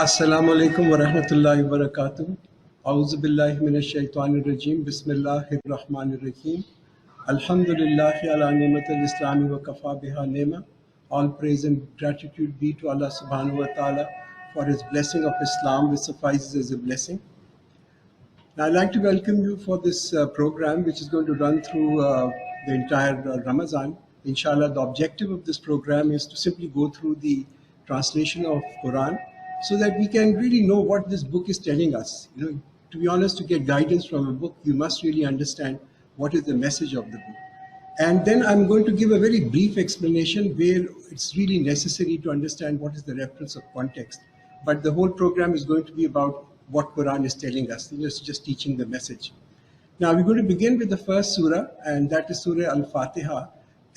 Assalamu alaikum wa rahmatullahi wa barakatuh. A'udhu billahi minash shaitanir rajim. Bismillahir rahmanir rahim. Alhamdulillahi ala ni'matil islami wa kafa biha ni'ma. All praise and gratitude be to Allah subhanahu wa ta'ala for his blessing of Islam, which suffices as a blessing. Now, I'd like to welcome you for this program, which is going to run through the entire Ramadan. Inshallah, the objective of this program is to simply go through the translation of Quran so that we can really know what this book is telling us. To be honest, to get guidance from a book, you must really understand what is the message of the book. And then I'm going to give a very brief explanation where it's really necessary to understand what is the reference of context. But the whole program is going to be about what Quran is telling us, just teaching the message. Now we're going to begin with the first surah, and that is Surah Al-Fatiha.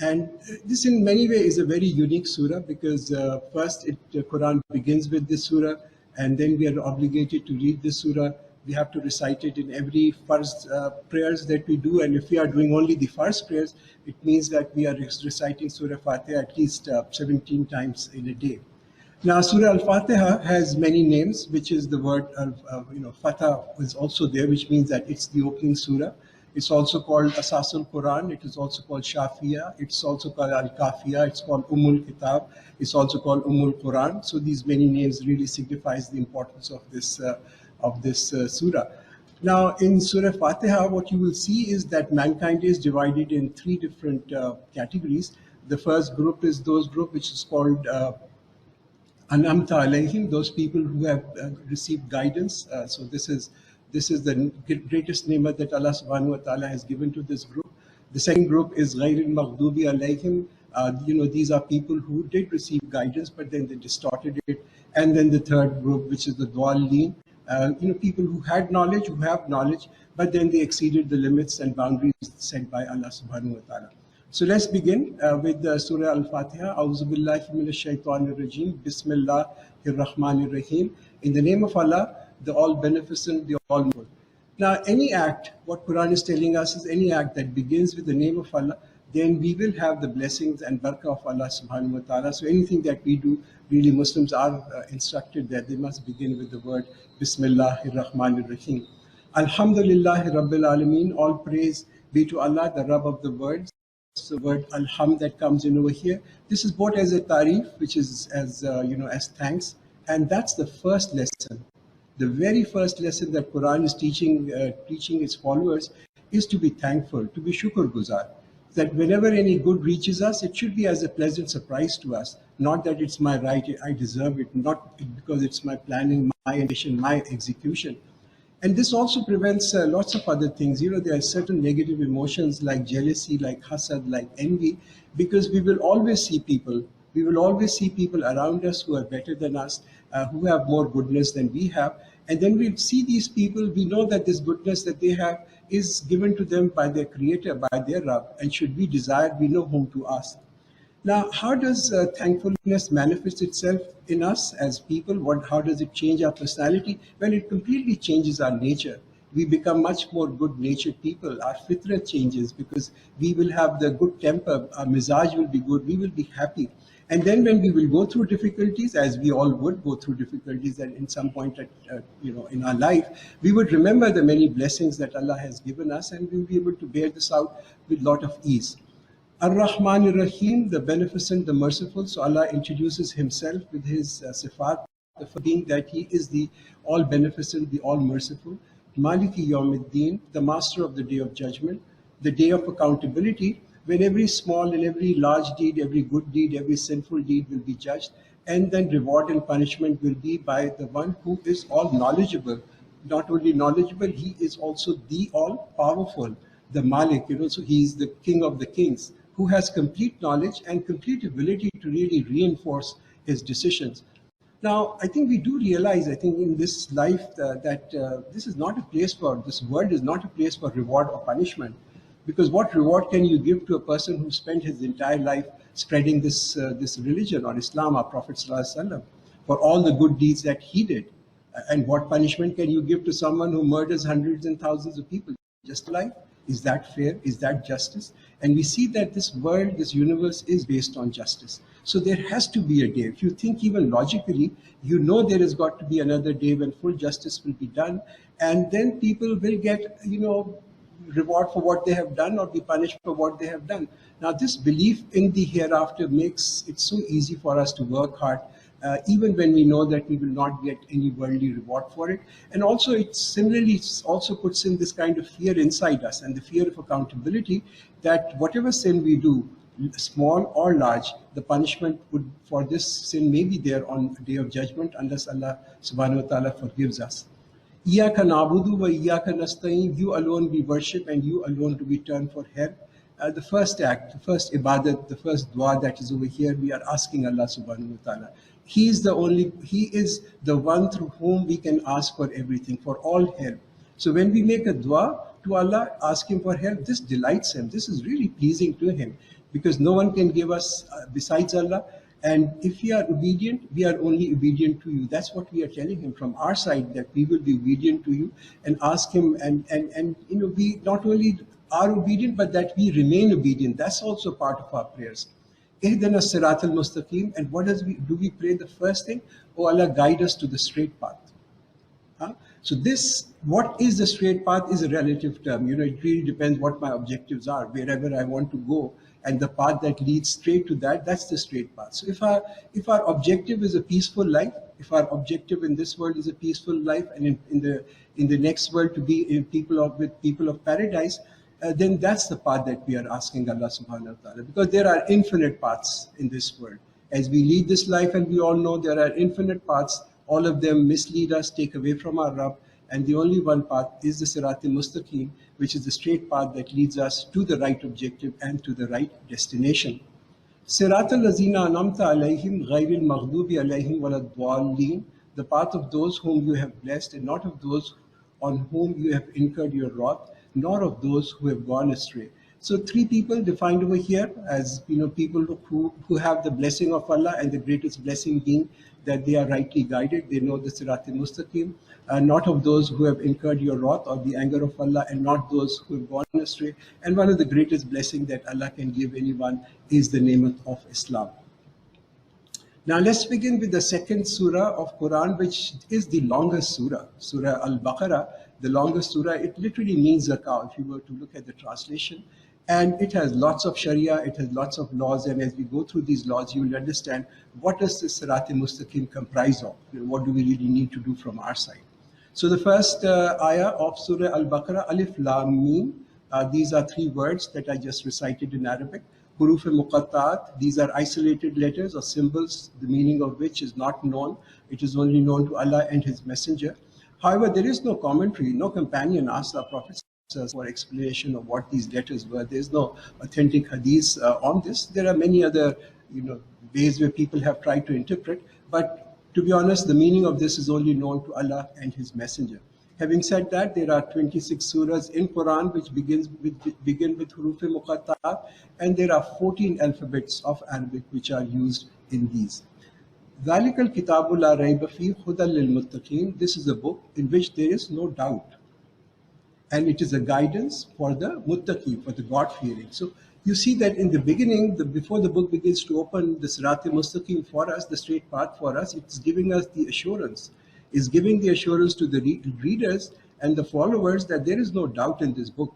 And this in many ways is a very unique surah because first the Quran begins with this surah, and then we are obligated to read this surah. We have to recite it in every first prayers that we do, and if we are doing only the first prayers, it means that we are reciting Surah Fatiha at least 17 times in a day. Now, Surah Al-Fatiha has many names, which is the word, Fatah is also there, which means that it's the opening surah. It's also called Asasul Quran. It is also called Shafiya. It's also called Al-Kafiya. It's called Kitab. It's also called Quran. So these many names really signifies the importance of this surah. Now, in Surah Fatiha, what you will see is that mankind is divided in three different categories. The first group is those group which is called An'amta alayhim, those people who have received guidance. So this is the greatest ni'mat that Allah subhanahu wa ta'ala has given to this group. The second group is Ghayril Maghdubi alayhim. These are people who did receive guidance, but then they distorted it. And then the third group, which is the Dwalleen, people who had knowledge, who have knowledge, but then they exceeded the limits and boundaries set by Allah subhanahu wa ta'ala. So let's begin with Surah Al-Fatiha. A'udhu billahi minash shaitanir rajim. Bismillahir rahmanir rahim. In the name of Allah, the all beneficent, the all merciful. Now, any act, what Quran is telling us is any act that begins with the name of Allah, then we will have the blessings and barakah of Allah subhanahu wa ta'ala. So anything that we do, really Muslims are instructed that they must begin with the word Bismillahir rahmanir rahim. Alhamdulillahi rabbil alameen. All praise be to Allah, the Rabb of the worlds. The word alham that comes in over here, this is brought as a tarif, which is as thanks, and that's the first lesson. The very first lesson that Quran is teaching its followers is to be thankful, to be shukr guzar. That whenever any good reaches us, it should be as a pleasant surprise to us, not that it's my right, I deserve it, not because it's my planning, my ambition, my execution. And this also prevents lots of other things. There are certain negative emotions like jealousy, like hasad, like envy, because we will always see people around us who are better than us, who have more goodness than we have. And then we see these people, we know that this goodness that they have is given to them by their Creator, by their Rabb. And should we desire, we know whom to ask. Now, how does thankfulness manifest itself in us as people? How does it change our personality? Well, it completely changes our nature. We become much more good-natured people. Our fitra changes because we will have the good temper. Our mizaj will be good. We will be happy. And then when we will go through difficulties, as we all would go through difficulties and in some point in our life, we would remember the many blessings that Allah has given us, and we will be able to bear this out with a lot of ease. Ar-Rahman Ar-Rahim, the beneficent, the merciful. So Allah introduces himself with his sifat, being that he is the all beneficent, the all merciful. Maliki Yawmiddin, the master of the day of judgment, the day of accountability, when every small and every large deed, every good deed, every sinful deed will be judged, and then reward and punishment will be by the one who is all knowledgeable. Not only knowledgeable, he is also the all powerful, the Malik, so he is the king of the kings, who has complete knowledge and complete ability to really reinforce his decisions. Now, I think we do realize, in this life that this is not a place this world is not a place for reward or punishment. Because what reward can you give to a person who spent his entire life spreading this religion or Islam, our Prophet ﷺ, for all the good deeds that he did? And what punishment can you give to someone who murders hundreds and thousands of people? Just life? Is that fair? Is that justice? And we see that this world, this universe is based on justice. So there has to be a day. If you think even logically, you know there has got to be another day when full justice will be done, and then people will get, reward for what they have done or be punished for what they have done. Now, this belief in the hereafter makes it so easy for us to work hard, even when we know that we will not get any worldly reward for it. And also, it similarly also puts in this kind of fear inside us, and the fear of accountability, that whatever sin we do, small or large, the punishment for this sin may be there on the day of judgment, unless Allah subhanahu wa ta'ala forgives us. Iyaka na'budu wa iyaka nasta'in, you alone we worship and you alone do we turn for help. The first act, the first ibadat, the first dua that is over here, we are asking Allah subhanahu wa ta'ala. He is the one through whom we can ask for everything, for all help. So when we make a dua to Allah, ask Him for help, this delights Him. This is really pleasing to Him, because no one can give us besides Allah. And if we are obedient, we are only obedient to you. That's what we are telling Him from our side, that we will be obedient to you, and ask Him, and we not only are obedient, but that we remain obedient. That's also part of our prayers. Ihdina Sirat al-Mustaqim. And what do we pray? The first thing, oh Allah, guide us to the straight path. So what is the straight path is a relative term. It really depends what my objectives are, wherever I want to go, and the path that leads straight to that, that's the straight path. So if our objective is a peaceful life, if our objective in this world is a peaceful life, and in the next world to be with people of paradise, then that's the path that we are asking Allah subhanahu wa ta'ala, because there are infinite paths in this world. As we lead this life, and we all know there are infinite paths, all of them mislead us, take away from our Rabb, and the only one path is the Sirat al-Mustaqim, which is the straight path that leads us to the right objective and to the right destination. Sirat al-Lazina anamta alayhim ghayril maghdubi alayhim waladwalin, the path of those whom you have blessed, and not of those on whom you have incurred your wrath, nor of those who have gone astray. So three people defined over here as people who have the blessing of Allah, and the greatest blessing being that they are rightly guided. They know the Sirat al-Mustaqim, not of those who have incurred your wrath or the anger of Allah, and not those who have gone astray. And one of the greatest blessings that Allah can give anyone is the name of Islam. Now let's begin with the second surah of Quran, which is the longest surah, Surah Al-Baqarah, the longest surah. It literally means a cow, if you were to look at the translation. And it has lots of Sharia, it has lots of laws, and as we go through these laws, you will understand what does the Sirat al-Mustaqim comprise of, what do we really need to do from our side. So the first ayah of Surah Al-Baqarah, Alif Lam Mim, these are three words that I just recited in Arabic. Huruf Muqatta'at, these are isolated letters or symbols, the meaning of which is not known. It is only known to Allah and His Messenger. However, there is no commentary, no companion asked our Prophet for explanation of what these letters were. There is no authentic hadith on this. There are many other ways where people have tried to interpret, but to be honest, the meaning of this is only known to Allah and His Messenger. Having said that, there are 26 surahs in Quran which begin with Huruf Muqatta'at, and there are 14 alphabets of Arabic which are used in these. ذَلِكَ الْكِتَابُ لَا رَيْبَ فِيهِ هُدًى لِلْمُتَّقِينَ. This is a book in which there is no doubt, and it is a guidance for the muttaqi, for the God-fearing. So you see that in the beginning, before the book begins to open the Sirat al-Mustaqim for us, the straight path for us, it's giving us the assurance. It's giving the assurance to the readers and the followers that there is no doubt in this book.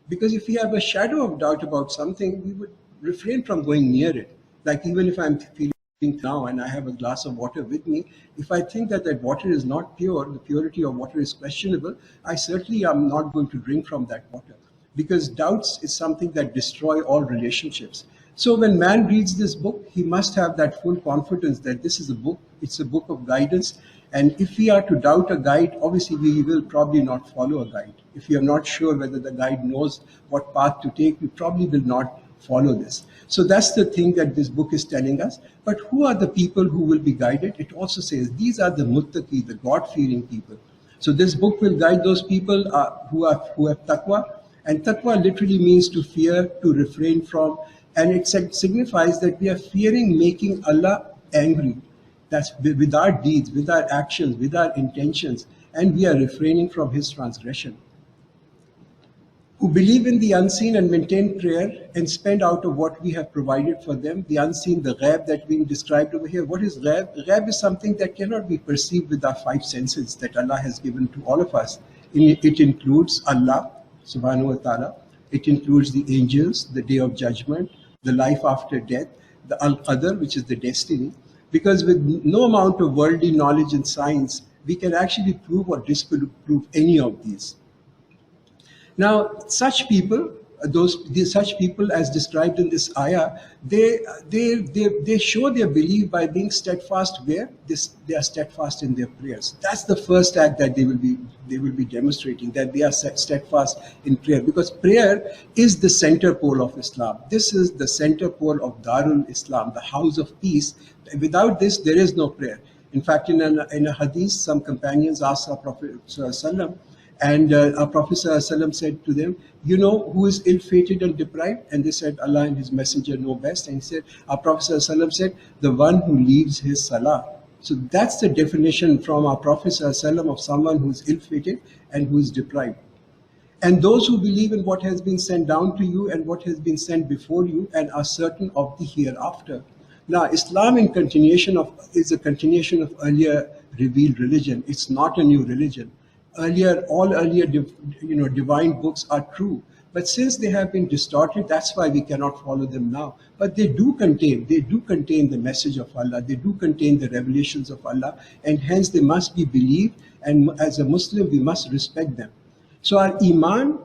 Because if we have a shadow of doubt about something, we would refrain from going near it. Like even if I'm feeling now and I have a glass of water with me, if I think that water is not pure, the purity of water is questionable, I certainly am not going to drink from that water, because doubts is something that destroy all relationships. So when man reads this book, he must have that full confidence that this is a book, it's a book of guidance. And if we are to doubt a guide, obviously we will probably not follow a guide. If we are not sure whether the guide knows what path to take, we probably will not follow this. So that's the thing that this book is telling us. But who are the people who will be guided? It also says these are the muttaqi, the God-fearing people. So this book will guide those people who have taqwa. And taqwa literally means to fear, to refrain from. And it signifies that we are fearing making Allah angry. That's with our deeds, with our actions, with our intentions. And we are refraining from His transgression. who believe in the unseen and maintain prayer and spend out of what we have provided for them. The unseen, the ghaib that being described over here. What is ghaib? Ghaib is something that cannot be perceived with our five senses that Allah has given to all of us. It includes Allah subhanahu wa ta'ala. It includes the angels, the day of judgment, the life after death, the Al-Qadr, which is the destiny. Because with no amount of worldly knowledge and science, we can actually prove or disprove any of these. Now, such people, such people as described in this ayah, they show their belief by being steadfast where they are steadfast in their prayers. That's the first act that they will be demonstrating, that they are steadfast in prayer, because prayer is the center pole of Islam. This is the center pole of Darul Islam, the house of peace. Without this, there is no prayer. In fact, in a hadith, some companions asked our Prophet ﷺ, and our Prophet ﷺ said to them, you know who is ill-fated and deprived? And they said, Allah and His Messenger know best. And he said, our Prophet ﷺ said, the one who leaves his salah. So that's the definition from our Prophet ﷺ of someone who is ill-fated and who is deprived. And those who believe in what has been sent down to you and what has been sent before you and are certain of the hereafter. Now, Islam is a continuation of earlier revealed religion. It's not a new religion. All earlier divine books are true, but since they have been distorted, that's why we cannot follow them now. But they do contain the message of Allah, they do contain the revelations of Allah, and hence they must be believed, and as a Muslim we must respect them. So our iman,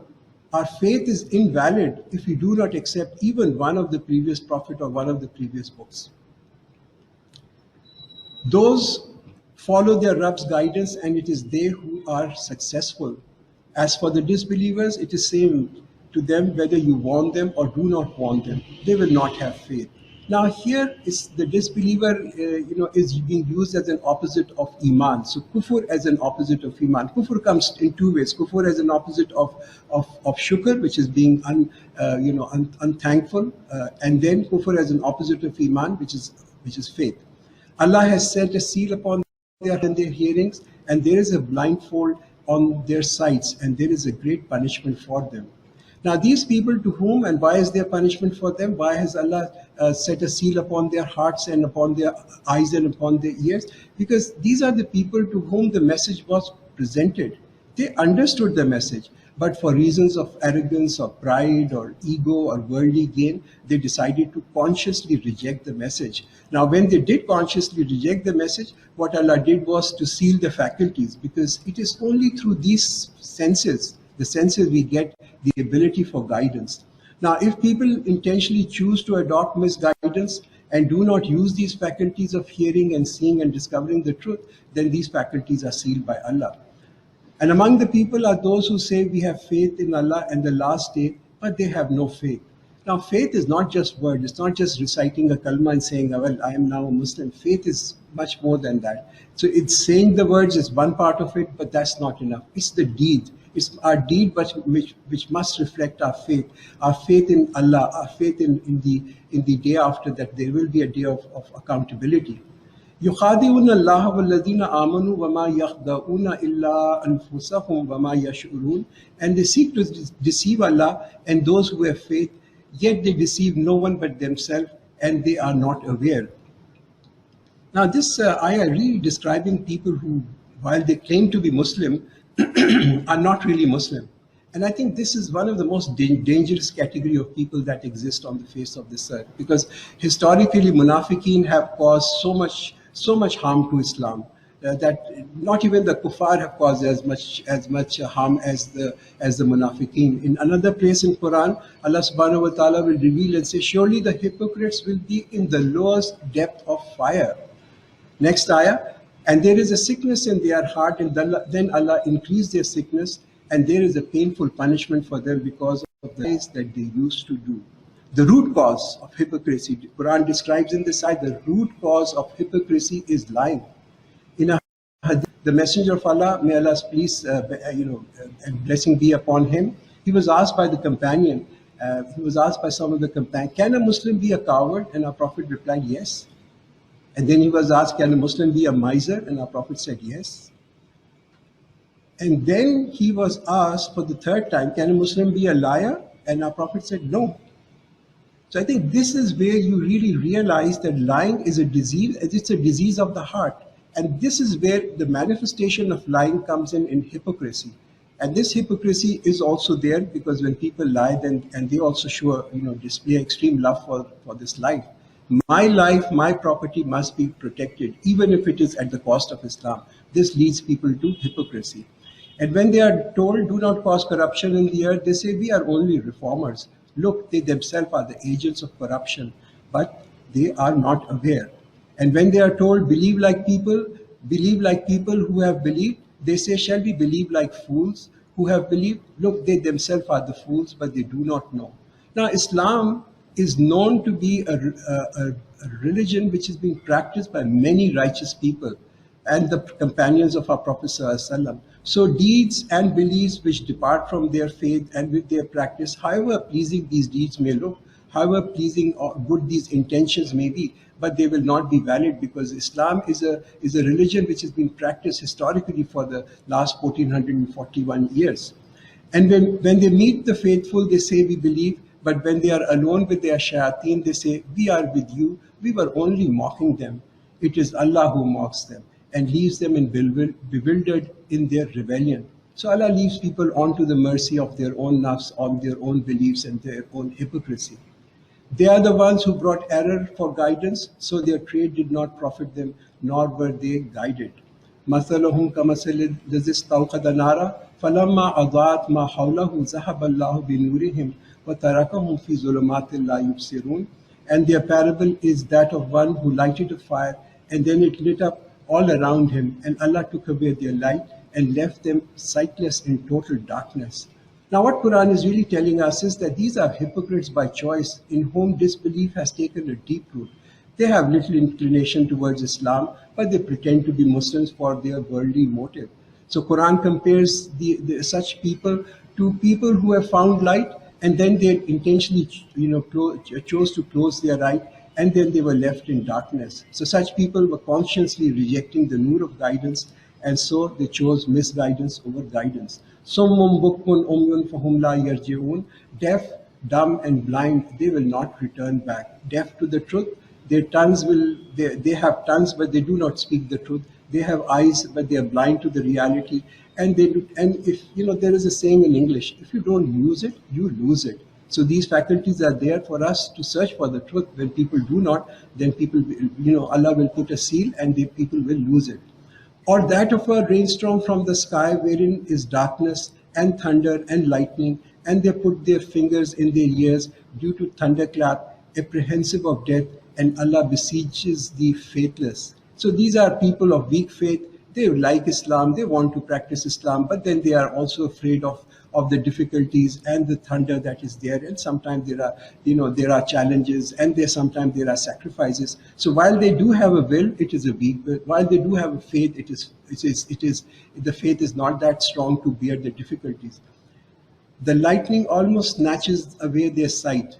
our faith is invalid if we do not accept even one of the previous prophet or one of the previous books. Those follow their Rabb's guidance, and it is they who are successful. As for the disbelievers, it is same to them whether you warn them or do not warn them. They will not have faith. Now here is the disbeliever, is being used as an opposite of iman. So kufr as an opposite of iman. Kufr comes in two ways. Kufr as an opposite of shukr, which is being unthankful, and then kufr as an opposite of iman, which is faith. Allah has set a seal upon their hearings, and there is a blindfold on their sights, and there is a great punishment for them. Now these people to whom and why is there punishment for them? Why has Allah set a seal upon their hearts and upon their eyes and upon their ears? Because these are the people to whom the message was presented. They understood the message, but for reasons of arrogance or pride or ego or worldly gain, they decided to consciously reject the message. Now when they did consciously reject the message, what Allah did was to seal the faculties, because it is only through these senses, the senses, we get the ability for guidance. Now if people intentionally choose to adopt misguidance and do not use these faculties of hearing and seeing and discovering the truth, then these faculties are sealed by Allah. And among the people are those who say we have faith in Allah and the last day, but they have no faith. Now faith is not just word, it's not just reciting a kalma and saying, well, I am now a Muslim. Faith is much more than that. So it's saying the words is one part of it, but that's not enough. It's the deed. It's our deed which must reflect our faith in Allah, our faith in the day after, that there will be a day of accountability. يُخَادِعُونَ اللَّهَ وَالَّذِينَ آمَنُوا وَمَا يَخْدَعُونَ إِلَّا أَنفُسَهُمْ وَمَا يَشْعُرُونَ. And they seek to deceive Allah and those who have faith, yet they deceive no one but themselves, and they are not aware. Now this ayah really describing people who, while they claim to be Muslim, are not really Muslim. And I think this is one of the most dangerous category of people that exist on the face of this earth, because historically munafiqeen have caused so much harm to Islam that not even the kuffar have caused as much harm as the munafiqeen. In another place in Quran, Allah subhanahu wa ta'ala will reveal and say, surely the hypocrites will be in the lowest depth of fire. Next ayah, and there is a sickness in their heart, and then Allah increased their sickness, and there is a painful punishment for them because of the things that they used to do. The root cause of hypocrisy, the Quran describes in this ayah, the root cause of hypocrisy is lying. In a hadith, the Messenger of Allah, may Allah's peace and blessing be upon him, he was asked by the companion, some of the companions, can a Muslim be a coward? And our Prophet replied, yes. And then he was asked, can a Muslim be a miser? And our Prophet said, yes. And then he was asked for the third time, can a Muslim be a liar? And our Prophet said, no. So I think this is where you really realize that lying is a disease, it's a disease of the heart. And this is where the manifestation of lying comes in hypocrisy. And this hypocrisy is also there because when people lie, then and they also show, display extreme love for this life. My life, my property must be protected, even if it is at the cost of Islam. This leads people to hypocrisy. And when they are told, do not cause corruption in the earth, they say, we are only reformers. Look, they themselves are the agents of corruption, but they are not aware. And when they are told, believe like people who have believed, they say, shall we believe like fools who have believed? Look, they themselves are the fools, but they do not know. Now, Islam is known to be a religion which is being practiced by many righteous people and the companions of our Prophet ﷺ. So deeds and beliefs which depart from their faith and with their practice, however pleasing these deeds may look, however pleasing or good these intentions may be, but they will not be valid because Islam is a religion which has been practiced historically for the last 1441 years. And when they meet the faithful, they say we believe, but when they are alone with their shayateen, they say, we are with you, we were only mocking them. It is Allah who mocks them and leaves them bewildered in their rebellion. So Allah leaves people onto the mercy of their own nafs, on their own beliefs and their own hypocrisy. They are the ones who brought error for guidance, so their trade did not profit them, nor were they guided. مَثَلُهُمْ كَمَثَلِ الَّذِي اسْتَوْقَدَ نَارًا فَلَمَّا أَضَاءَتْ مَا حَوْلَهُ ذَهَبَ اللَّهُ بِنُورِهِمْ وَتَرَكَهُمْ فِي ظُلُمَاتٍ لَا يُبْصِرُونَ. And their parable is that of one who lighted a fire, and then it lit up all around him, and Allah took away their light and left them sightless in total darkness. Now what Quran is really telling us is that these are hypocrites by choice in whom disbelief has taken a deep root. They have little inclination towards Islam, but they pretend to be Muslims for their worldly motive. So Quran compares such people to people who have found light and then they intentionally chose to close their eye and then they were left in darkness. So such people were consciously rejecting the nur of guidance, and so they chose misguidance over guidance. Summum bukmun umyun fahum la yarji'un. Deaf, dumb and blind, they will not return back. Deaf to the truth, their tongues they have tongues but they do not speak the truth. They have eyes but they are blind to the reality. And if there is a saying in English, if you don't use it, you lose it. So these faculties are there for us to search for the truth. When people do not, then people, Allah will put a seal and people will lose it. Or that of a rainstorm from the sky wherein is darkness and thunder and lightning, and they put their fingers in their ears due to thunderclap, apprehensive of death, and Allah besieges the faithless. So these are people of weak faith. They like Islam, they want to practice Islam, but then they are also afraid of the difficulties and the thunder that is there, and sometimes there are challenges, and sometimes there are sacrifices. So while they do have a will, it is a weak will. While they do have a faith, the faith is not that strong to bear the difficulties. The lightning almost snatches away their sight,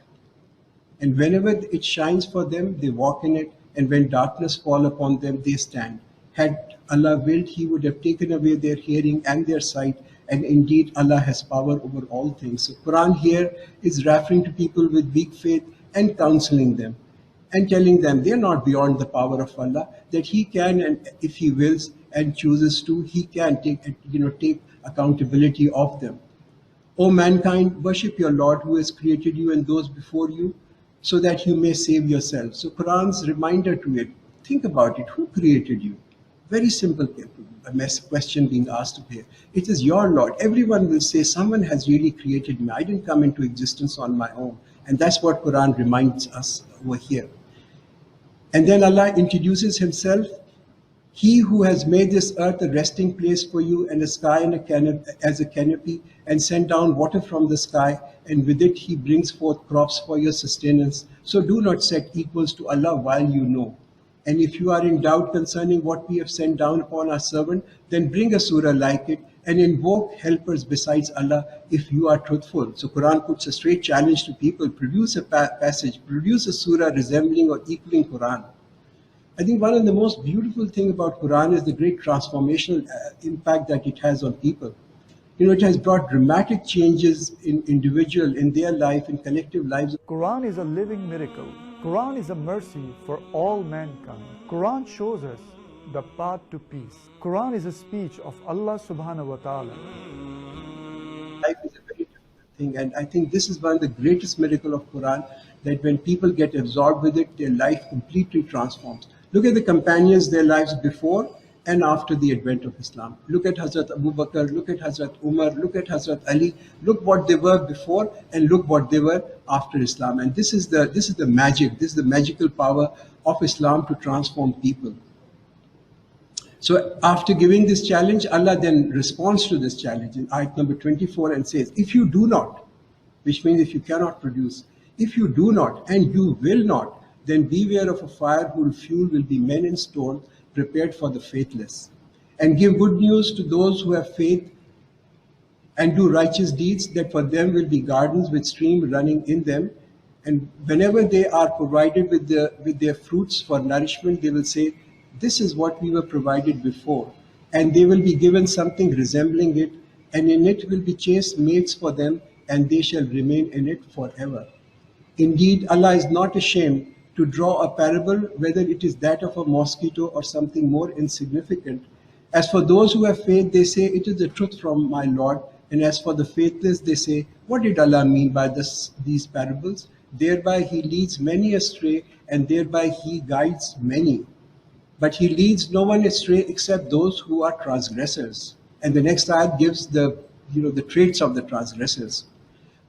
and whenever it shines for them, they walk in it, and when darkness fall upon them, they stand. Had Allah willed, He would have taken away their hearing and their sight, and indeed Allah has power over all things. So Quran here is referring to people with weak faith and counseling them and telling them they are not beyond the power of Allah, that He can, and if He wills and chooses to, He can take accountability of them. O mankind, worship your Lord who has created you and those before you, so that you may save yourself. So Quran's reminder to it, think about it, who created you? Very simple question being asked here. It is your Lord. Everyone will say, someone has really created me. I didn't come into existence on my own. And that's what Quran reminds us over here. And then Allah introduces Himself. He who has made this earth a resting place for you, and a sky and as a canopy, and sent down water from the sky, and with it He brings forth crops for your sustenance. So do not set equals to Allah while you know. And if you are in doubt concerning what we have sent down upon our servant, then bring a surah like it and invoke helpers besides Allah if you are truthful. So Quran puts a straight challenge to people: produce a passage, produce a surah resembling or equaling Quran. I think one of the most beautiful thing about Quran is the great transformational impact that it has on people. It has brought dramatic changes in individual, in their life, in collective lives. Quran is a living miracle. Quran is a mercy for all mankind. Quran shows us the path to peace. Quran is a speech of Allah subhanahu wa ta'ala. Life is a very difficult thing, and I think this is one of the greatest miracle of Quran, that when people get absorbed with it, their life completely transforms. Look at the companions, their lives before and after the advent of Islam. Look at Hazrat Abu Bakr, look at Hazrat Umar, look at Hazrat Ali. Look what they were before and look what they were after Islam. And this is the magic, this is the magical power of Islam to transform people. So after giving this challenge, Allah then responds to this challenge in ayat number 24 and says, if you do not, which means if you cannot produce, if you do not and you will not, then beware of a fire whose fuel will be men and stone, prepared for the faithless. And give good news to those who have faith and do righteous deeds, that for them will be gardens with stream running in them. And whenever they are provided with their fruits for nourishment, they will say, this is what we were provided before. And they will be given something resembling it, and in it will be chaste mates for them, and they shall remain in it forever. Indeed, Allah is not ashamed to draw a parable, whether it is that of a mosquito or something more insignificant. As for those who have faith, they say, it is the truth from my Lord. And as for the faithless, they say, what did Allah mean by these parables? Thereby He leads many astray, and thereby He guides many. But He leads no one astray except those who are transgressors. And the next ayat gives the traits of the transgressors.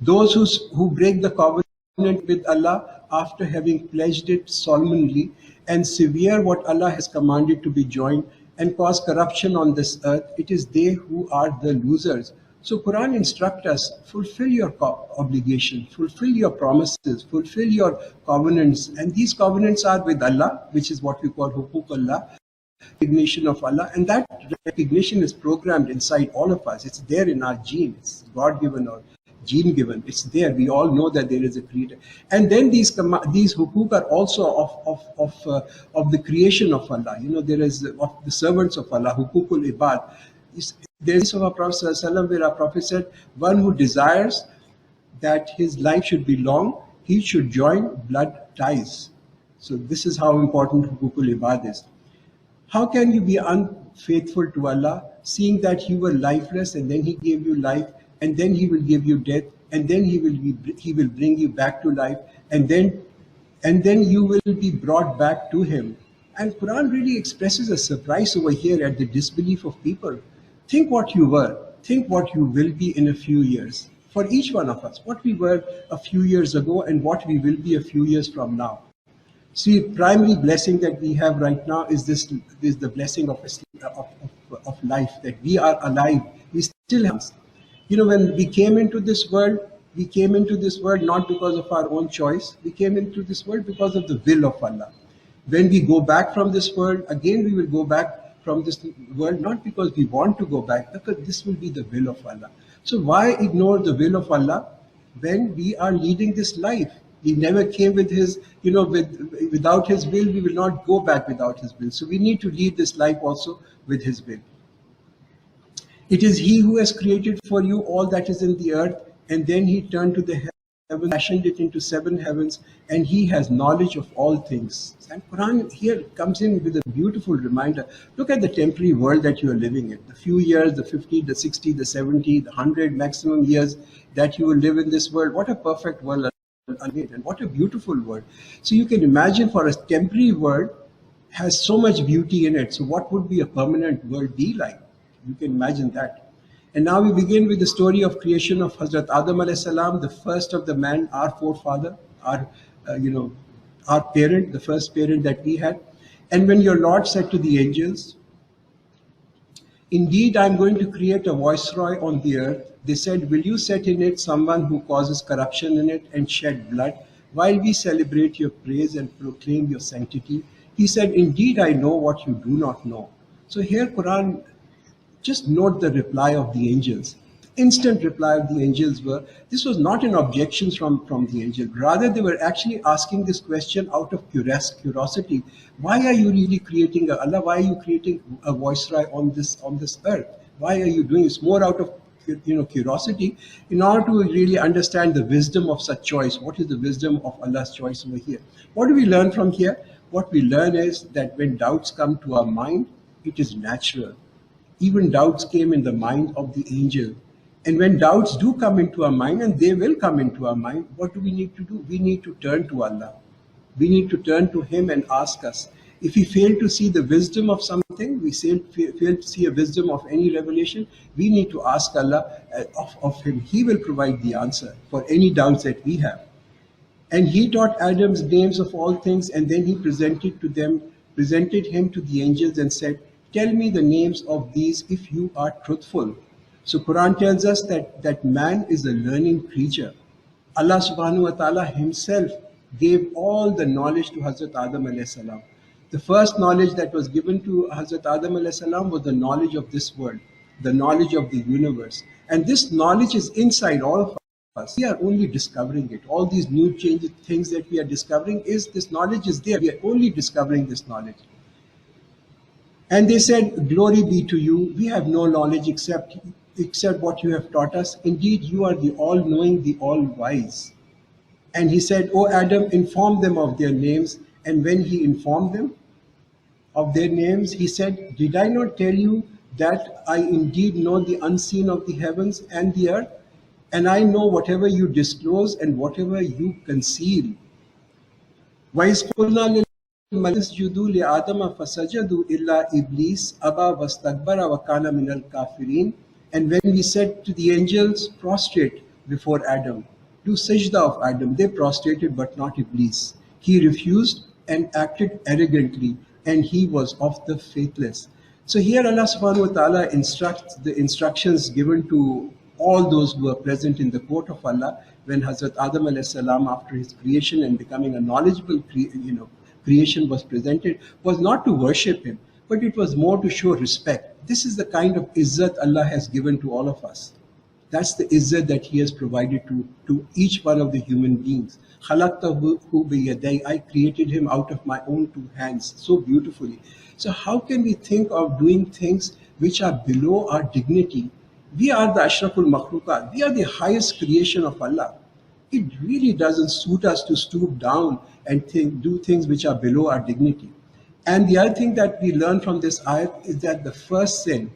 Those who break the covenant with Allah after having pledged it solemnly, and sever what Allah has commanded to be joined, and cause corruption on this earth, it is they who are the losers. So Quran instructs us, fulfill your obligation, fulfill your promises, fulfill your covenants. And these covenants are with Allah, which is what we call Hukuk Allah, recognition of Allah. And that recognition is programmed inside all of us. It's there in our gene. It's God-given or gene given. It's there. We all know that there is a creator. And then these hukuk are also of the creation of Allah. There is of the servants of Allah, hukukul ibad. There's of our Prophet ﷺ, where our Prophet said, one who desires that his life should be long, he should join blood ties. So this is how important hukukul ibad is. How can you be unfaithful to Allah, seeing that you were lifeless and then He gave you life, and then He will give you death, and then He will bring you back to life, and then you will be brought back to Him. And Quran really expresses a surprise over here at the disbelief of people. Think what you were, think what you will be in a few years. For each one of us, what we were a few years ago and what we will be a few years from now. See, primary blessing that we have right now is the blessing of life, that we are alive. We still have. When we came into this world not because of our own choice. We came into this world because of the will of Allah. When we go back from this world, again we will go back from this world, not because we want to go back, because this will be the will of Allah. So why ignore the will of Allah when we are leading this life? He never came with His, without His will, we will not go back without His will. So we need to lead this life also with His will. It is He who has created for you all that is in the earth, and then He turned to the heaven, fashioned it into 7 heavens, and He has knowledge of all things. And Quran here comes in with a beautiful reminder. Look at the temporary world that you are living in. The few years, the 50, the 60, the 70, the 100 maximum years that you will live in this world. What a perfect world. And what a beautiful world. So you can imagine, for a temporary world has so much beauty in it. So what would be a permanent world be like? You can imagine that. And now we begin with the story of creation of Hazrat Adam alayhi salam, the first of the man, our forefather, our parent, the first parent that we had. And when your Lord said to the angels, indeed, I'm going to create a viceroy on the earth. They said, will you set in it someone who causes corruption in it and shed blood, while we celebrate your praise and proclaim your sanctity? He said, indeed, I know what you do not know. So here Quran, just note the reply of the angels. instant reply of the angels were, this was not an objection from the angel. Rather, they were actually asking this question out of curiosity. Why are you really creating Allah? Why are you creating a viceroy on this earth? Why are you doing this? More out of curiosity, in order to really understand the wisdom of such choice. What is the wisdom of Allah's choice over here? What do we learn from here? What we learn is that when doubts come to our mind, it is natural. Even doubts came in the mind of the angel. And when doubts do come into our mind, and they will come into our mind, what do we need to do? We need to turn to Allah. We need to turn to Him and ask us. If we fail to see the wisdom of something, we fail to see a wisdom of any revelation, we need to ask Allah of Him. He will provide the answer for any doubts that we have. And He taught Adam's names of all things, and then He presented him to the angels and said, tell me the names of these if you are truthful. So Quran tells us that man is a learning creature. Allah subhanahu wa ta'ala Himself gave all the knowledge to Hazrat Adam alayhi salam. The first knowledge that was given to Hazrat Adam alayhi salam was the knowledge of this world, the knowledge of the universe. And this knowledge is inside all of us. We are only discovering it. All these new changes, things that we are discovering, this knowledge is there. We are only discovering this knowledge. And they said, glory be to you. We have no knowledge except what you have taught us. Indeed, you are the all-knowing, the all-wise. And he said, O Adam, inform them of their names. And when he informed them of their names, he said, did I not tell you that I indeed know the unseen of the heavens and the earth? And I know whatever you disclose and whatever you conceal. وَإِذْ قُلْنَا لِلْمَلَائِكَةِ اسْجُدُوا لِآدَمَ فَسَجَدُوا إِلَّا إِبْلِيسَ أَبَى وَاسْتَكْبَرَ وَكَانَ مِنَ الْكَافِرِينَ. And when we said to the angels, prostrate before Adam, do sajda of Adam, they prostrated but not Iblis. He refused and acted arrogantly, and he was of the faithless. So here Allah subhanahu wa ta'ala instructs the instructions given to all those who are present in the court of Allah when Hazrat Adam alayhi salam, after his creation and becoming a knowledgeable creation was presented, was not to worship him, but it was more to show respect. This is the kind of izzat Allah has given to all of us. That's the izzat that He has provided to each one of the human beings. خَلَقْتَهُ بِيَدَيْ, I created him out of my own two hands, so beautifully. So how can we think of doing things which are below our dignity? We are the Ashraful Makhluqat. We are the highest creation of Allah. It really doesn't suit us to stoop down and do things which are below our dignity. And the other thing that we learn from this ayat is that the first sin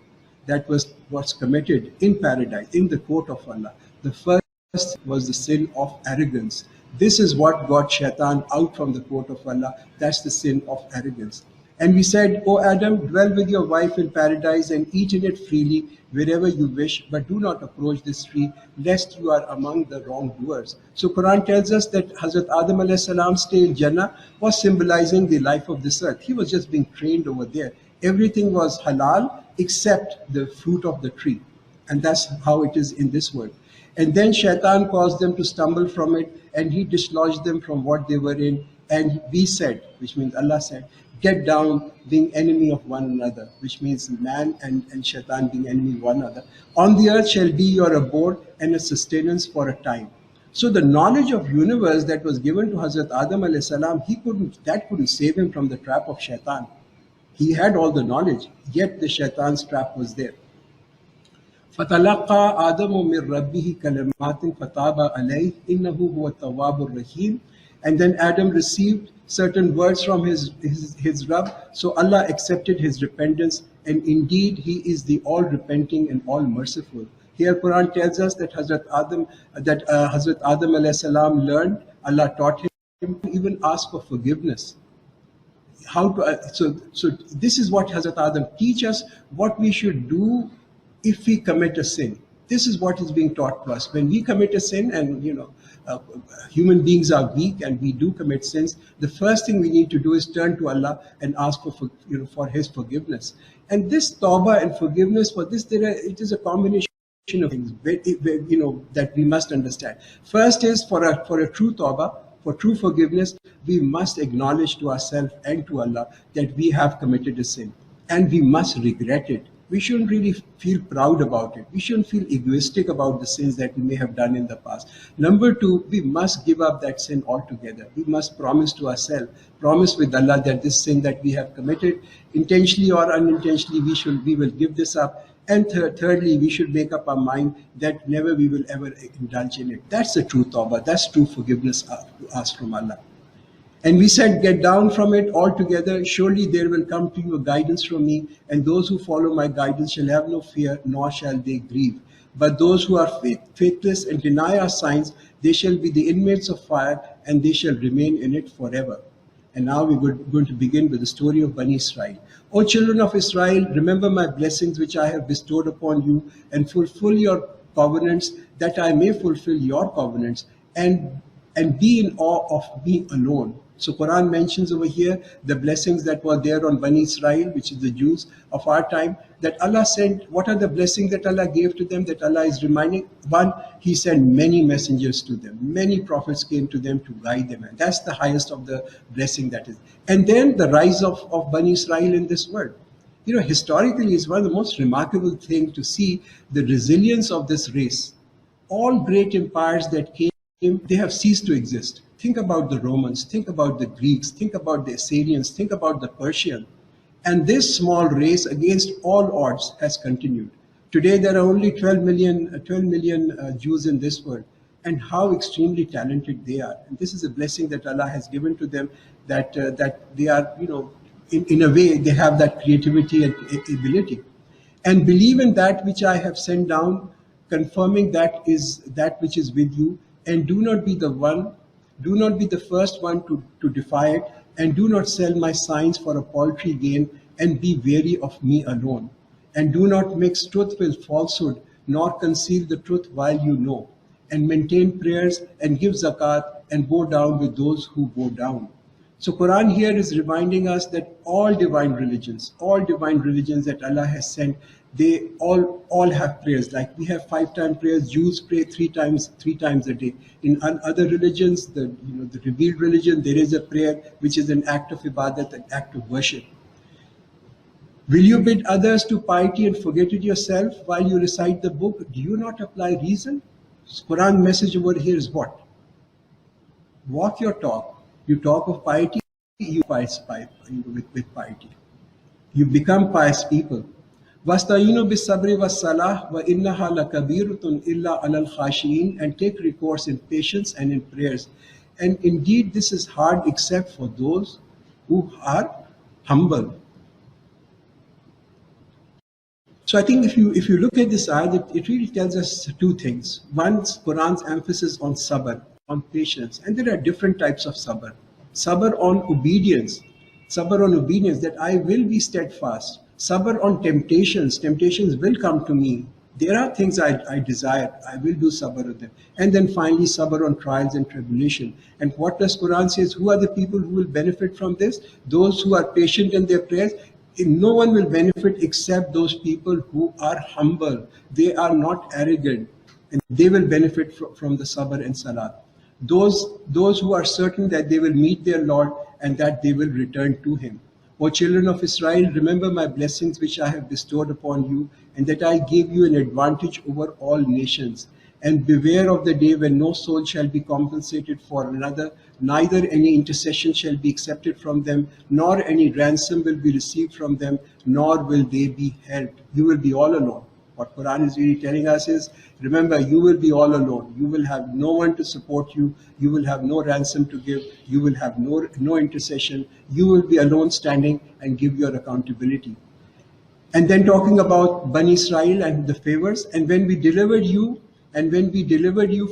that was committed in paradise, in the court of Allah, the first was the sin of arrogance. This is what got Shaitan out from the court of Allah. That's the sin of arrogance. And we said, O Adam, dwell with your wife in paradise and eat in it freely wherever you wish, but do not approach this tree, lest you are among the wrongdoers. So Quran tells us that Hazrat Adam alayhi salam's stay in Jannah was symbolizing the life of this earth. He was just being trained over there. Everything was halal except the fruit of the tree. And that's how it is in this world. And then Shaitan caused them to stumble from it, and he dislodged them from what they were in. And we said, which means Allah said, get down, being enemy of one another, which means man and Shaitan being enemy of one another. On the earth shall be your abode and a sustenance for a time. So the knowledge of universe that was given to Hazrat Adam alayhi salam, that couldn't save him from the trap of Shaitan. He had all the knowledge, yet the Shaitan's trap was there. فَتَلَقَّى آدَمُ مِنْ رَبِّهِ كَلِمَاتٍ فَتَابَ عَلَيْهِ إِنَّهُ هُوَ التَّوَّابُ الرَّحِيمُ. And then Adam received certain words from his Rabb, so Allah accepted his repentance, and indeed He is the all-repenting and all-merciful. Here Quran tells us that Hazrat Adam alayhi salam learned, Allah taught him to even ask for forgiveness. So this is what Hazrat Adam teach us, what we should do if we commit a sin. This is what is being taught to us. When we commit a sin, and human beings are weak and we do commit sins, the first thing we need to do is turn to Allah and ask for His forgiveness. And this tawbah and forgiveness, for this it is a combination of things that we must understand. First is for a true tawbah, for true forgiveness, we must acknowledge to ourselves and to Allah that we have committed a sin, and we must regret it. we shouldn't really feel proud about it. We shouldn't feel egoistic about the sins that we may have done in the past. Number two, we must give up that sin altogether. We must promise to ourselves, promise with Allah that this sin that we have committed, intentionally or unintentionally, we will give this up. And thirdly, we should make up our mind that never we will ever indulge in it. That's the true tawbah. That's true forgiveness to ask from Allah. And we said, get down from it altogether. Surely there will come to you a guidance from me, and those who follow my guidance shall have no fear, nor shall they grieve. But those who are faithless and deny our signs, they shall be the inmates of fire, and they shall remain in it forever. And now we're going to begin with the story of Bani Israel. O children of Israel, remember my blessings which I have bestowed upon you, and fulfill your covenants, that I may fulfill your covenants, and be in awe of me alone. So Quran mentions over here the blessings that were there on Bani Israel, which is the Jews of our time, that Allah sent. What are the blessings that Allah gave to them, that Allah is reminding? One, He sent many messengers to them. Many prophets came to them to guide them. And that's the highest of the blessing that is. And then the rise of Bani Israel in this world. You know, historically, it's one of the most remarkable things to see the resilience of this race. All great empires that came, they have ceased to exist. Think about the Romans, think about the Greeks, think about the Assyrians, think about the Persians. And this small race, against all odds, has continued. Today there are only 12 million Jews in this world, and how extremely talented they are. And this is a blessing that Allah has given to them, that they are, you know, in a way, they have that creativity and ability. And believe in that which I have sent down, confirming that which is with you, and do not be the first one to defy it, and do not sell my signs for a paltry gain, and be wary of me alone. And do not mix truth with falsehood, nor conceal the truth while you know. And maintain prayers, and give zakat, and bow down with those who bow down. So Quran here is reminding us that all divine religions that Allah has sent, they all have prayers. Like we have 5-time prayers. Jews pray three times a day. In other religions, the revealed religion, there is a prayer which is an act of ibadat, an act of worship. Will you bid others to piety and forget it yourself while you recite the book? Do you not apply reason? Quran message over here is what? Walk your talk. You talk of piety, you participate with piety. You become pious people. وَاسْتَعِينُوا بِالصَّبْرِ وَالصَّلَاةِ وَإِنَّهَا لَكَبِيرَةٌ إِلَّا عَلَى الْخَاشِعِينَ, and take recourse in patience and in prayers. And indeed this is hard except for those who are humble. So I think if you look at this ayat, it really tells us two things. One, Quran's emphasis on sabr, on patience. And there are different types of sabr. Sabr on obedience. Sabr on obedience, that I will be steadfast. Sabr on temptations. Temptations will come to me. There are things I desire. I will do sabr with them. And then finally, sabr on trials and tribulation. And what does Quran says? Who are the people who will benefit from this? Those who are patient in their prayers. No one will benefit except those people who are humble. They are not arrogant. And they will benefit from the sabr and salat. Those who are certain that they will meet their Lord and that they will return to Him. O children of Israel, remember my blessings which I have bestowed upon you, and that I gave you an advantage over all nations. And beware of the day when no soul shall be compensated for another, neither any intercession shall be accepted from them, nor any ransom will be received from them, nor will they be helped. You will be all alone. What Quran is really telling us is, remember, you will be all alone. You will have no one to support you. You will have no ransom to give. You will have no intercession. You will be alone standing and give your accountability. And then talking about Bani Israel and the favors, and when we delivered you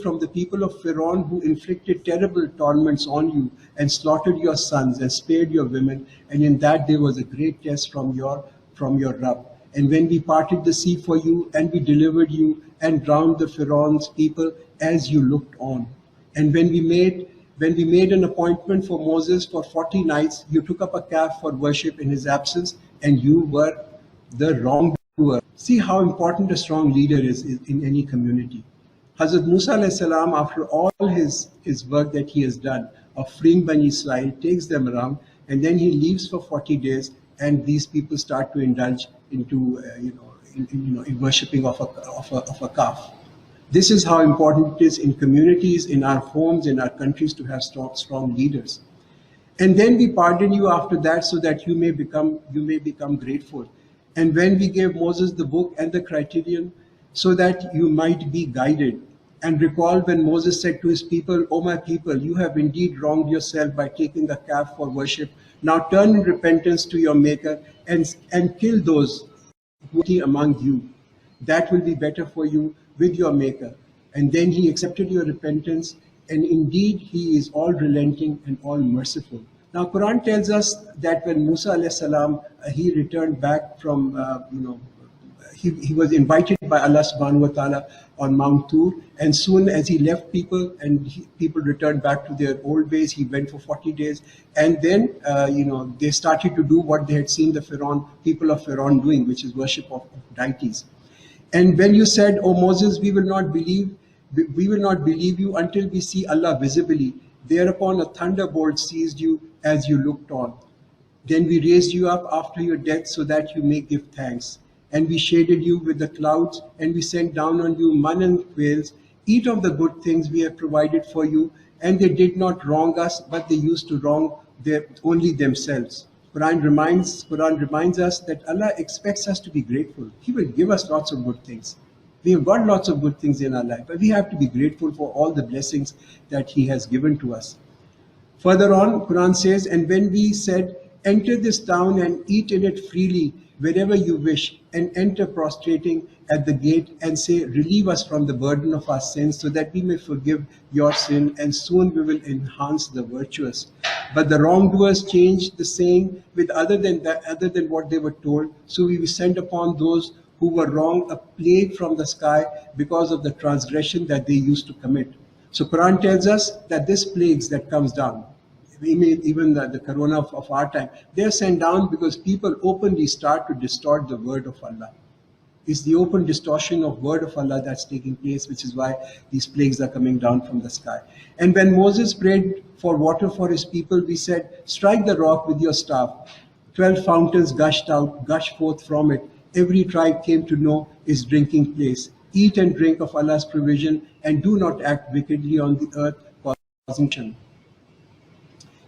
from the people of Pharaoh, who inflicted terrible torments on you and slaughtered your sons and spared your women, and in that there was a great test from your Rabb. And when we parted the sea for you, and we delivered you and drowned the Pharaoh's people as you looked on. And when we made an appointment for Moses for 40 nights, you took up a calf for worship in his absence, and you were the wrongdoer. See how important a strong leader is in any community. Hazrat Musa alayhi salam, after all his work that he has done of freeing Bani Israel, takes them around, and then he leaves for 40 days, and these people start to indulge into in worshipping of a calf. This is how important it is in communities, in our homes, in our countries to have strong leaders. And then we pardon you after that so that you may become grateful. And when we gave Moses the book and the criterion so that you might be guided. And recall when Moses said to his people, "O my people, you have indeed wronged yourself by taking a calf for worship. Now turn in repentance to your Maker and kill those who are among you. That will be better for you with your Maker." And then he accepted your repentance, and indeed he is all relenting and all merciful. Now Quran tells us that when Musa alayhi salam, he returned back from, he was invited by Allah subhanahu wa ta'ala on Mount Tur, and soon as he left people and people returned back to their old ways, he went for 40 days, and then they started to do what they had seen the people of Pharaoh doing, which is worship of deities. And when you said, "O Moses, we will not believe you until we see Allah visibly," thereupon a thunderbolt seized you as you looked on. Then we raised you up after your death so that you may give thanks. And we shaded you with the clouds, and we sent down on you manna and quails. Eat of the good things we have provided for you. And they did not wrong us, but they used to wrong only themselves. Quran reminds us that Allah expects us to be grateful. He will give us lots of good things. We have got lots of good things in our life, but we have to be grateful for all the blessings that He has given to us. Further on, Quran says, "And when we said, 'Enter this town and eat in it freely wherever you wish, and enter prostrating at the gate and say, relieve us from the burden of our sins so that we may forgive your sin, and soon we will enhance the virtuous.' But the wrongdoers changed the saying with other than what they were told. So we sent upon those who were wrong a plague from the sky because of the transgression that they used to commit." So Quran tells us that this plagues that comes down, even the corona of our time, they are sent down because people openly start to distort the word of Allah. It's the open distortion of word of Allah that's taking place, which is why these plagues are coming down from the sky. And when Moses prayed for water for his people, we said, "Strike the rock with your staff." 12 fountains gushed forth from it. Every tribe came to know its drinking place. Eat and drink of Allah's provision, and do not act wickedly on the earth, causing sin.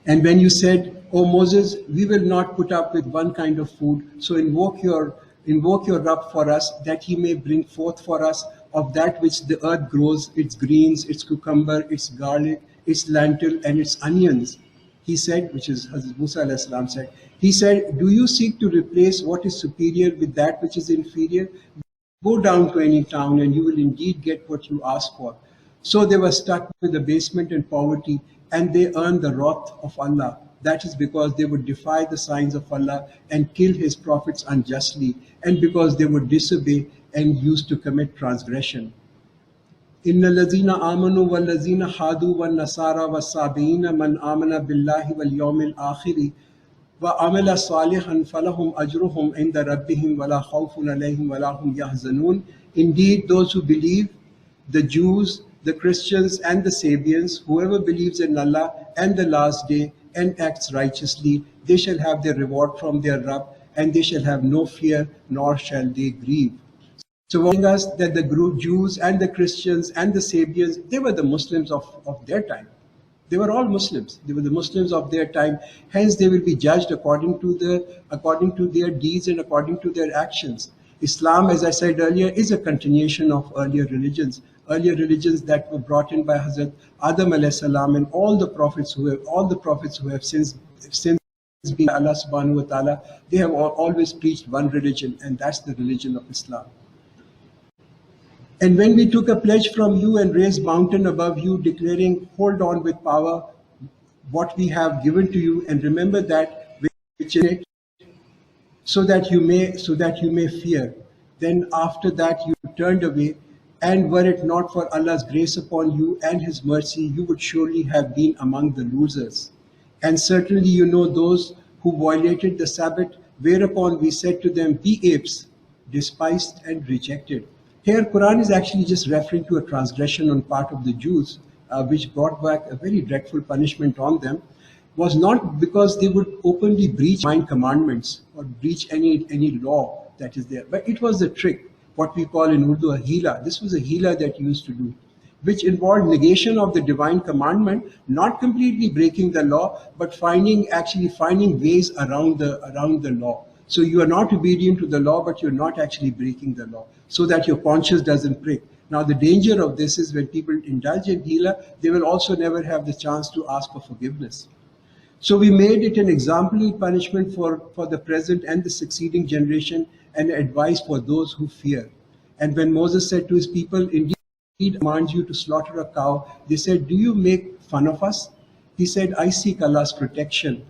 And when you said, "O Moses, we will not put up with one kind of food, so invoke your Rabb for us, that He may bring forth for us of that which the earth grows, its greens, its cucumber, its garlic, its lentil, and its onions." He said, which is Hazrat Musa alayhi salam said, he said, "Do you seek to replace what is superior with that which is inferior? Go down to any town and you will indeed get what you ask for." So they were stuck with abasement and poverty, and they earned the wrath of Allah. That is because they would defy the signs of Allah and kill His prophets unjustly, and because they would disobey and used to commit transgression. إِنَّ الَّذِينَ آمَنُوا وَالَّذِينَ هَادُوا وَالنَّصَارَى وَالصَّابِئِينَ مَنْ آمَنَ بِاللَّهِ وَالْيَوْمِ الْآخِرِ وَعَمِلَ صَالِحًا فَلَهُمْ أَجْرُهُمْ عِنْدَ رَبِّهِمْ وَلَا خَوْفٌ عَلَيْهِمْ وَلَا هُمْ يَحْزَنُونَ. Indeed, those who believe, the Jews, the Christians, and the Sabians, whoever believes in Allah and the last day and acts righteously, they shall have their reward from their Rabb, and they shall have no fear, nor shall they grieve. So warning us that the Jews and the Christians and the Sabians, they were the Muslims of their time. They were all Muslims. They were the Muslims of their time. Hence, they will be judged according to their deeds and according to their actions. Islam, as I said earlier, is a continuation of earlier religions that were brought in by Hazrat Adam alayhi salam, and all the prophets who have since been Allah subhanahu wa ta'ala. They have always preached one religion, and that's the religion of Islam. And when we took a pledge from you and raised mountain above you, declaring, hold on with power what we have given to you, and remember that which in it, so that you may fear. Then after that you turned away, and were it not for Allah's grace upon you and His mercy, you would surely have been among the losers. And certainly you know those who violated the Sabbath, whereupon we said to them, be apes, despised and rejected. Here, Quran is actually just referring to a transgression on part of the Jews, which brought back a very dreadful punishment on them. was not because they would openly breach divine commandments or breach any law that is there, but it was a trick, what we call in Urdu a hila. This was a hila that you used to do, which involved negation of the divine commandment, not completely breaking the law, but actually finding ways around the law. So you are not obedient to the law, but you're not actually breaking the law, so that your conscience doesn't prick. Now the danger of this is when people indulge in hila, they will also never have the chance to ask for forgiveness. So we made it an exemplary punishment for the present and the succeeding generation, and advice for those who fear. And when Moses said to his people, indeed commands you to slaughter a cow, they said, do you make fun of us? He said, I seek Allah's protection,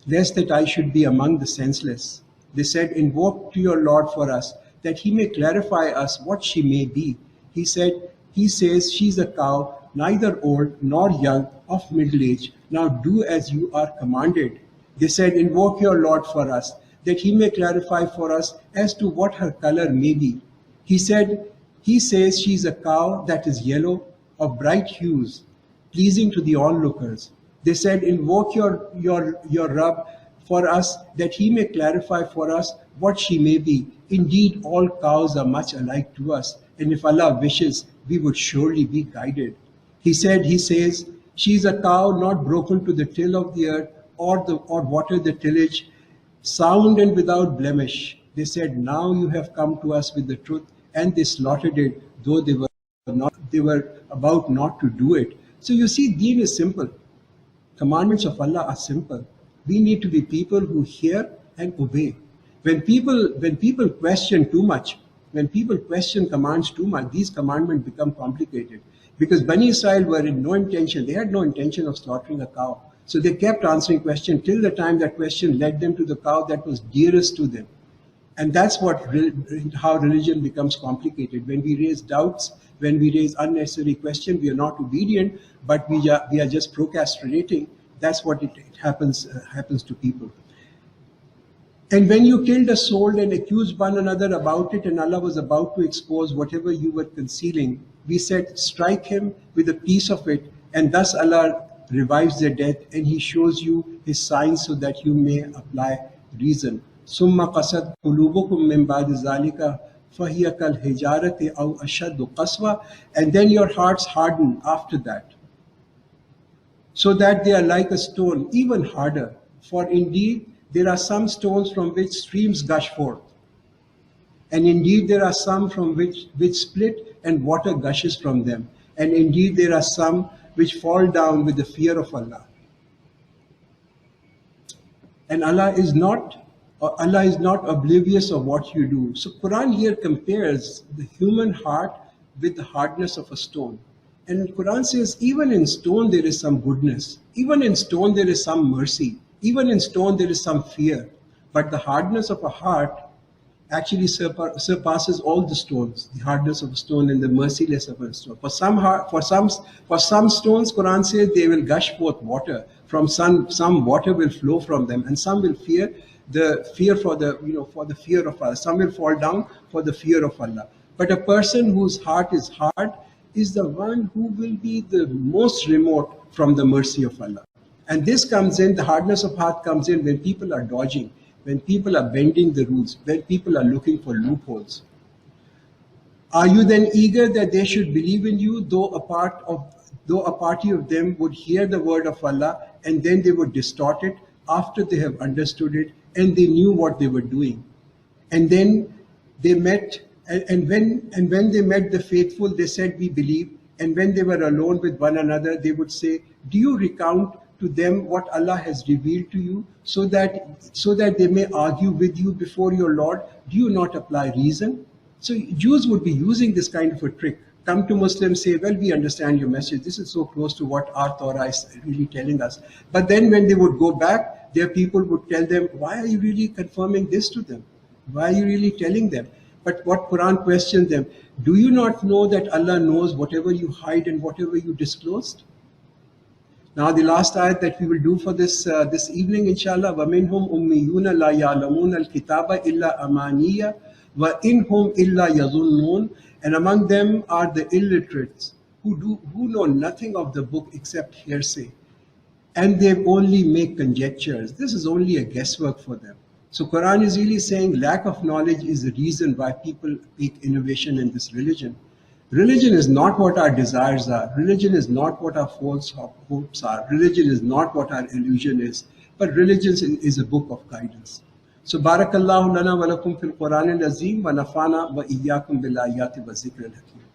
lest that I should be among the senseless. They said, invoke to your Lord for us, that he may clarify us what she may be. He says, she's a cow, neither old nor young, of middle age. Now do as you are commanded. They said, invoke your Lord for us, that he may clarify for us as to what her color may be. He says she's a cow that is yellow, of bright hues, pleasing to the onlookers. They said, invoke your Rabb for us, that he may clarify for us what she may be. Indeed, all cows are much alike to us, and if Allah wishes, we would surely be guided. He says, she is a cow not broken to the till of the earth, or water the tillage, sound and without blemish. They said, now you have come to us with the truth, and they slaughtered it, though they were about not to do it. So you see, deen is simple. Commandments of Allah are simple. We need to be people who hear and obey. When people question too much, when people question commands too much, these commandments become complicated. Because Bani Israel were in no intention, they had no intention of slaughtering a cow. So they kept answering questions till the time that question led them to the cow that was dearest to them. And that's how religion becomes complicated. When we raise doubts, when we raise unnecessary questions, we are not obedient, but we are just procrastinating. That's what it happens to people. And when you killed a soul and accused one another about it, and Allah was about to expose whatever you were concealing, we said, strike him with a piece of it, and thus Allah revives their death, and he shows you his signs so that you may apply reason. ثم قست قلوبكم من بعد ذلك فهي كالحجارة أو أشد قسوة, and then your hearts harden after that, so that they are like a stone, even harder. For indeed there are some stones from which streams gush forth, and indeed there are some from which split and water gushes from them, and indeed there are some which fall down with the fear of Allah. And Allah is not oblivious of what you do. So Quran here compares the human heart with the hardness of a stone. And Quran says, even in stone there is some goodness. Even in stone there is some mercy. Even in stone there is some fear. But the hardness of a heart actually surpasses all the stones. The hardness of a stone and the merciless of a stone. For some stones, Quran says they will gush forth water. From some water will flow from them, and some will fear for the fear of Allah. Some will fall down for the fear of Allah. But a person whose heart is hard is the one who will be the most remote from the mercy of Allah. And this comes in, the hardness of heart comes in when people are dodging, when people are bending the rules, when people are looking for loopholes. Are you then eager that they should believe in you, though a party of them would hear the word of Allah and then they would distort it after they have understood it and they knew what they were doing? And then they met, and when they met the faithful, they said, we believe. And when they were alone with one another, they would say, do you recount to them what Allah has revealed to you, so that they may argue with you before your Lord? Do you not apply reason? So Jews would be using this kind of a trick. Come to Muslims, say, well, we understand your message. This is so close to what our Torah is really telling us. But then when they would go back, their people would tell them, why are you really confirming this to them? Why are you really telling them? But what Quran questioned them, do you not know that Allah knows whatever you hide and whatever you disclosed? Now the last ayat that we will do for this evening, inshallah, وَمِنْهُمْ أُمِّيُّونَ لَا يَعْلَمُونَ الْكِتَابَ إِلَّا أَمَانِيَّ وَإِنْهُمْ إِلَّا يَظُنُّونَ. And among them are the illiterates who know nothing of the book except hearsay. and they only make conjectures. This is only a guesswork for them. So Quran is really saying lack of knowledge is the reason why people make innovation in this religion. Religion is not what our desires are. Religion is not what our false hopes are. Religion is not what our illusion is. But religion is a book of guidance. So Barakallahu lana wa lakum fil Quran al-Azim wa nafana wa iyyakum bil ayati wa zikr al-hakim.